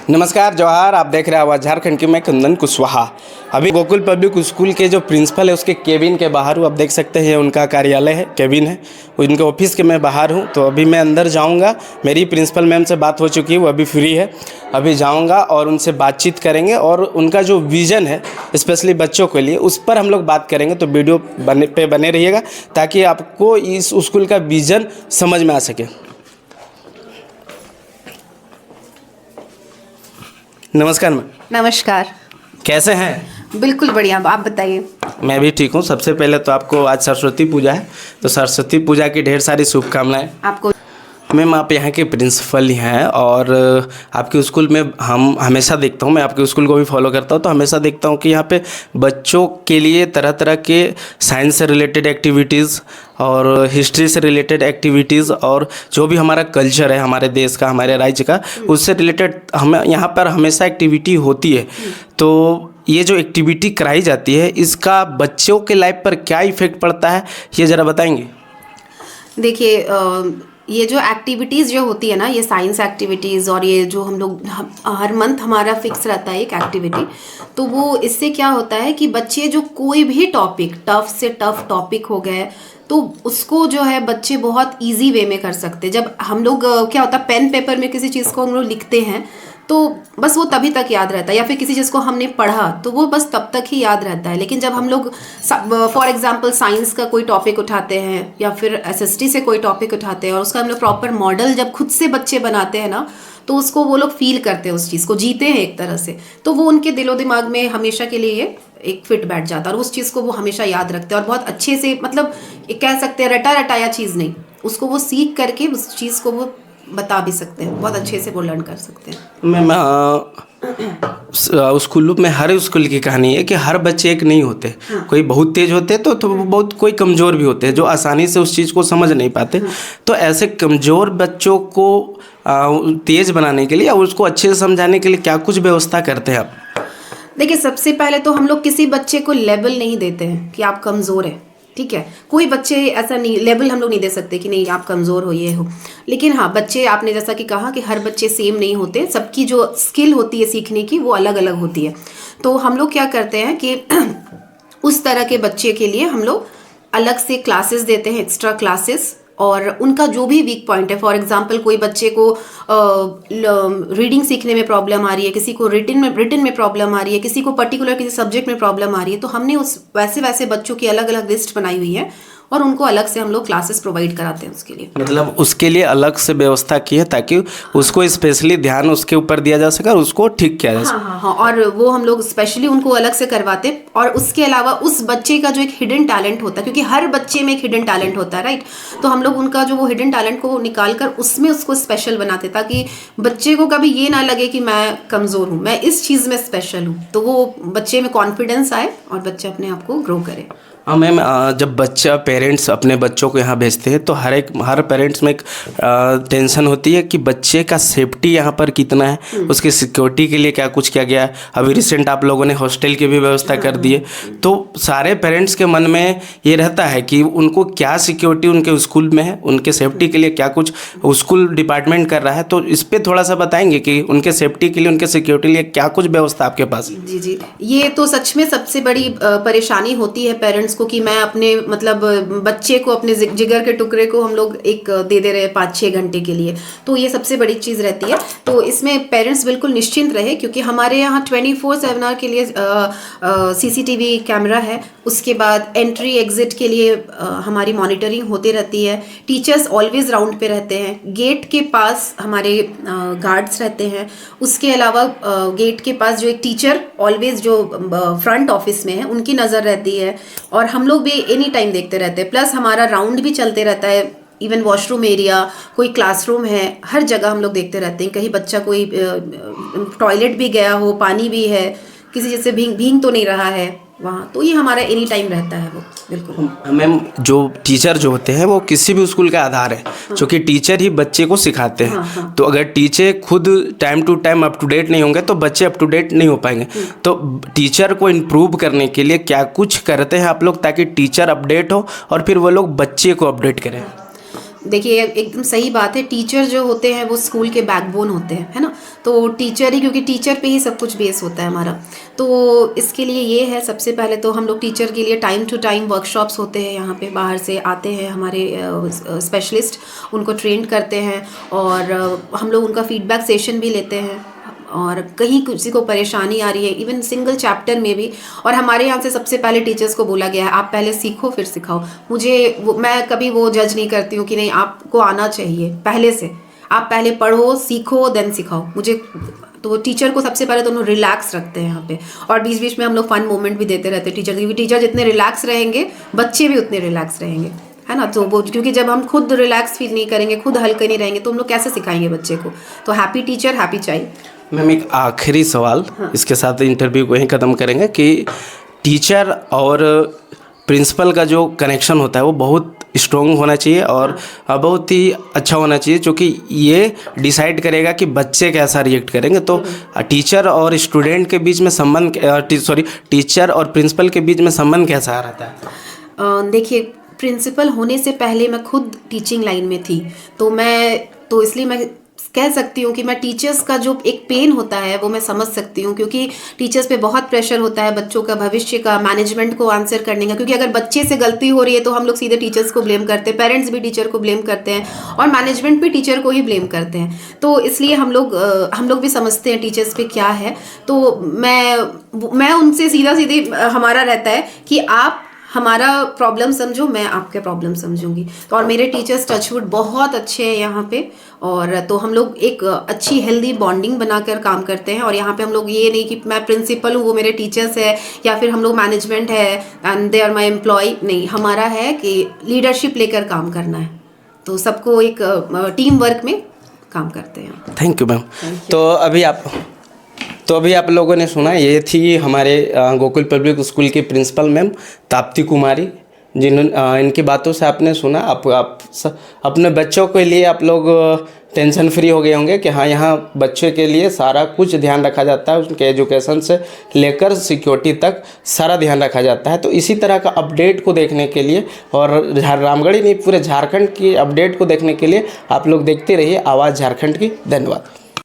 नमस्कार जवाहर, आप देख रहे हैं आवाज़ झारखंड की। मैं कुंदन कुशवाहा अभी गोकुल पब्लिक स्कूल के जो प्रिंसिपल है उसके केबिन के बाहर हूँ। आप देख सकते हैं उनका कार्यालय है, केबिन है, उनके ऑफिस के मैं बाहर हूँ। तो अभी मैं अंदर जाऊँगा। मेरी प्रिंसिपल मैम से बात हो चुकी है, वो अभी फ्री है। अभी जाऊँगा और उनसे बातचीत करेंगे और उनका जो विज़न है स्पेशली बच्चों के लिए उस पर हम लोग बात करेंगे। तो वीडियो बने रहिएगा ताकि आपको इस स्कूल का विज़न समझ में आ सके। नमस्कार मैम। नमस्कार। कैसे हैं? बिल्कुल बढ़िया, आप बताइए। मैं भी ठीक हूँ। सबसे पहले तो आपको आज सरस्वती पूजा है, तो सरस्वती पूजा की ढेर सारी शुभकामनाएं आपको। मैम, आप यहाँ के प्रिंसिपल ही हैं और आपके स्कूल में हम हमेशा देखता हूँ, मैं आपके स्कूल को भी फॉलो करता हूँ, तो हमेशा देखता हूँ कि यहाँ पे बच्चों के लिए तरह तरह के साइंस से रिलेटेड एक्टिविटीज़ और हिस्ट्री से रिलेटेड एक्टिविटीज़ और जो भी हमारा कल्चर है हमारे देश का, हमारे राज्य का, उससे रिलेटेड हमें यहाँ पर हमेशा एक्टिविटी होती है। तो ये जो एक्टिविटी कराई जाती है इसका बच्चों के लाइफ पर क्या इफ़ेक्ट पड़ता है, ये ज़रा बताएंगे? देखिए, ये जो एक्टिविटीज़ जो होती है ना, ये साइंस एक्टिविटीज़ और ये जो हम लोग हर मंथ हमारा फिक्स रहता है एक एक्टिविटी, तो वो इससे क्या होता है कि बच्चे जो कोई भी टॉपिक, टफ से टफ टॉपिक हो गए, तो उसको जो है बच्चे बहुत इजी वे में कर सकते हैं। जब हम लोग क्या होता है, पेन पेपर में किसी चीज़ को हम लोग लिखते हैं तो बस वो तभी तक याद रहता है, या फिर किसी चीज़ को हमने पढ़ा तो वो बस तब तक ही याद रहता है। लेकिन जब हम लोग फॉर एग्जांपल साइंस का कोई टॉपिक उठाते हैं या फिर एसएसटी से कोई टॉपिक उठाते हैं और उसका हम लोग प्रॉपर मॉडल जब खुद से बच्चे बनाते हैं ना, तो उसको वो लोग फील करते हैं, उस चीज़ को जीते हैं एक तरह से, तो वो उनके दिलो दिमाग में हमेशा के लिए एक फिट बैठ जाता है और उस चीज़ को वो हमेशा याद रखते हैं और बहुत अच्छे से, मतलब कह सकते हैं रटा रटाया चीज़ नहीं, उसको वो सीख करके उस चीज़ को वो बता भी सकते हैं, बहुत अच्छे से वो लर्न कर सकते हैं। मैम, स्कूलों में हर स्कूल की कहानी है कि हर बच्चे एक नहीं होते। हाँ। कोई बहुत तेज होते तो बहुत कोई कमज़ोर भी होते हैं जो आसानी से उस चीज़ को समझ नहीं पाते। हाँ। तो ऐसे कमज़ोर बच्चों को तेज बनाने के लिए और उसको अच्छे से समझाने के लिए क्या कुछ व्यवस्था करते हैं आप? देखिए, सबसे पहले तो हम लोग किसी बच्चे को लेबल नहीं देते हैं कि आप कमज़ोर हैं, ठीक है। कोई बच्चे ऐसा नहीं, लेबल हम लोग नहीं दे सकते कि नहीं आप कमज़ोर हो, ये हो। लेकिन हाँ, बच्चे, आपने जैसा कि कहा कि हर बच्चे सेम नहीं होते, सबकी जो स्किल होती है सीखने की वो अलग अलग होती है। तो हम लोग क्या करते हैं कि उस तरह के बच्चे के लिए हम लोग अलग से क्लासेस देते हैं, एक्स्ट्रा क्लासेस, और उनका जो भी वीक पॉइंट है, फॉर एग्जांपल कोई बच्चे को रीडिंग सीखने में प्रॉब्लम आ रही है, किसी को रिटन में प्रॉब्लम आ रही है, किसी को पर्टिकुलर किसी सब्जेक्ट में प्रॉब्लम आ रही है, तो हमने उस वैसे बच्चों की अलग अलग लिस्ट बनाई हुई है और उनको अलग से हम लोग क्लासेस प्रोवाइड कराते हैं उसके लिए। मतलब उसके लिए अलग से व्यवस्था की है ताकि उसको स्पेशली ध्यान उसके ऊपर दिया जा सके और उसको ठीक किया जा सके। हाँ, और वो हम लोग स्पेशली उनको अलग से करवाते। और उसके अलावा उस बच्चे का जो एक हिडन टैलेंट होता है, क्योंकि हर बच्चे में एक हिडन टैलेंट होता है, राइट, तो हम लोग उनका जो वो हिडन टैलेंट को निकाल कर उसमें उसको स्पेशल बनाते ताकि बच्चे को कभी ये ना लगे कि मैं कमज़ोर हूँ, मैं इस चीज़ में स्पेशल हूँ, तो वो बच्चे में कॉन्फिडेंस आए और बच्चे अपने आप को ग्रो करे। हाँ मैम, जब पेरेंट्स अपने बच्चों को यहाँ भेजते हैं तो हर पेरेंट्स में एक टेंशन होती है कि बच्चे का सेफ्टी यहाँ पर कितना है, उसकी सिक्योरिटी के लिए क्या कुछ किया गया है। अभी रिसेंट आप लोगों ने हॉस्टल की भी व्यवस्था कर दी है, तो सारे पेरेंट्स के मन में ये रहता है कि उनको क्या सिक्योरिटी उनके स्कूल में है, उनके सेफ्टी के लिए क्या कुछ स्कूल डिपार्टमेंट कर रहा है। तो इस पर थोड़ा सा बताएंगे कि उनके सेफ्टी के लिए, उनके सिक्योरिटी के लिए क्या कुछ व्यवस्था आपके पास? जी, ये तो सच में सबसे बड़ी परेशानी होती है पेरेंट्स को कि मैं अपने, मतलब बच्चे को, अपने जिगर के टुकड़े को हम लोग एक दे रहे हैं 5-6 घंटे के लिए, तो ये सबसे बड़ी चीज़ रहती है। तो इसमें पेरेंट्स बिल्कुल निश्चिंत रहे क्योंकि हमारे यहाँ 24/7 के लिए CCTV कैमरा है। उसके बाद एंट्री एग्जिट के लिए हमारी मॉनिटरिंग होती रहती है। टीचर्स ऑलवेज राउंड पे रहते हैं। गेट के पास हमारे गार्ड्स रहते हैं। उसके अलावा गेट के पास जो एक टीचर ऑलवेज जो फ्रंट ऑफिस में है उनकी नज़र रहती है और हम लोग भी एनी टाइम देखते रहते हैं। प्लस हमारा राउंड भी चलते रहता है, इवन वॉशरूम एरिया, कोई क्लासरूम है, हर जगह हम लोग देखते रहते हैं। कहीं बच्चा कोई टॉयलेट भी गया हो, पानी भी है, किसी चीज़ से भींग तो नहीं रहा है वहाँ, तो ये हमारा एनी टाइम रहता है वो। बिल्कुल मैम, जो टीचर जो होते हैं वो किसी भी स्कूल का आधार है। हाँ। क्योंकि टीचर ही बच्चे को सिखाते हैं। हाँ। तो अगर टीचर खुद time to time up to date नहीं होंगे तो बच्चे अप टू डेट नहीं हो पाएंगे। तो टीचर को इम्प्रूव करने के लिए क्या कुछ करते हैं आप लोग ताकि टीचर अपडेट हो और फिर वो लोग बच्चे को अपडेट करें? देखिए एकदम सही बात है। टीचर जो होते हैं वो स्कूल के बैकबोन होते हैं, है ना। तो टीचर ही, क्योंकि टीचर पे ही सब कुछ बेस होता है हमारा। तो इसके लिए ये है, सबसे पहले तो हम लोग टीचर के लिए टाइम टू टाइम वर्कशॉप्स होते हैं यहाँ पे, बाहर से आते हैं हमारे स्पेशलिस्ट, उनको ट्रेंड करते हैं और हम लोग उनका फीडबैक सेशन भी लेते हैं। और कहीं किसी को परेशानी आ रही है इवन सिंगल चैप्टर में भी, और हमारे यहाँ से सबसे पहले टीचर्स को बोला गया है आप पहले सीखो फिर सिखाओ। मैं कभी वो जज नहीं करती हूँ कि नहीं आपको आना चाहिए, पहले से आप पहले पढ़ो सीखो देन सिखाओ मुझे। तो टीचर को सबसे पहले तो उन्हें रिलैक्स रखते हैं यहाँ पे, और बीच बीच में हम लोग फन मोमेंट भी देते रहते हैं टीचर, क्योंकि टीचर जितने रिलैक्स रहेंगे बच्चे भी उतने रिलैक्स रहेंगे, है ना। तो वो, क्योंकि जब हम खुद रिलैक्स फील नहीं करेंगे, खुद हल्के नहीं रहेंगे, तो हम लोग कैसे सिखाएंगे बच्चे को। तो happy teacher happy child. Ma'am एक आखिरी सवाल, हाँ। इसके साथ इंटरव्यू को ही ख़त्म करेंगे कि टीचर और प्रिंसिपल का जो कनेक्शन होता है वो बहुत स्ट्रॉन्ग होना चाहिए और बहुत ही अच्छा होना चाहिए, क्योंकि ये डिसाइड करेगा कि बच्चे कैसा रिएक्ट करेंगे। तो टीचर और स्टूडेंट के बीच में संबंध, टीचर और प्रिंसिपल के बीच में संबंध कैसा रहता है? देखिए, प्रिंसिपल होने से पहले मैं खुद टीचिंग लाइन में थी, तो इसलिए मैं कह सकती हूँ कि मैं टीचर्स का जो एक पेन होता है वो मैं समझ सकती हूँ, क्योंकि टीचर्स पे बहुत प्रेशर होता है बच्चों का भविष्य का, मैनेजमेंट को आंसर करने का। क्योंकि अगर बच्चे से गलती हो रही है तो हम लोग सीधे टीचर्स को ब्लेम करते हैं, पेरेंट्स भी टीचर को ब्लेम करते हैं और मैनेजमेंट भी टीचर को ही ब्लेम करते हैं। तो इसलिए हम लोग भी समझते हैं टीचर्स पे क्या है। तो मैं उनसे सीधे हमारा रहता है कि आप हमारा प्रॉब्लम समझो, मैं आपके प्रॉब्लम समझूंगी। तो और मेरे टीचर्स टचवुड बहुत अच्छे हैं यहाँ पे, और तो हम लोग एक अच्छी हेल्दी बॉन्डिंग बनाकर काम करते हैं। और यहाँ पे हम लोग ये नहीं कि मैं प्रिंसिपल हूँ वो मेरे टीचर्स है, या फिर हम लोग मैनेजमेंट है and they are my employ, नहीं, हमारा है कि लीडरशिप लेकर काम करना है। तो सबको एक टीम वर्क में काम करते हैं। Thank you ma'am. तो अभी आप लोगों ने सुना, ये थी हमारे गोकुल पब्लिक स्कूल की प्रिंसिपल मैम ताप्ती कुमारी, जिन्होंने इनकी बातों से आपने सुना, आप अपने बच्चों के लिए आप लोग टेंशन फ्री हो गए होंगे कि हाँ, यहाँ बच्चे के लिए सारा कुछ ध्यान रखा जाता है, उनके एजुकेशन से लेकर सिक्योरिटी तक सारा ध्यान रखा जाता है। तो इसी तरह का अपडेट को देखने के लिए, और रामगढ़ ही नहीं पूरे झारखंड की अपडेट को देखने के लिए आप लोग देखते रहिए आवाज़ झारखंड की। धन्यवाद।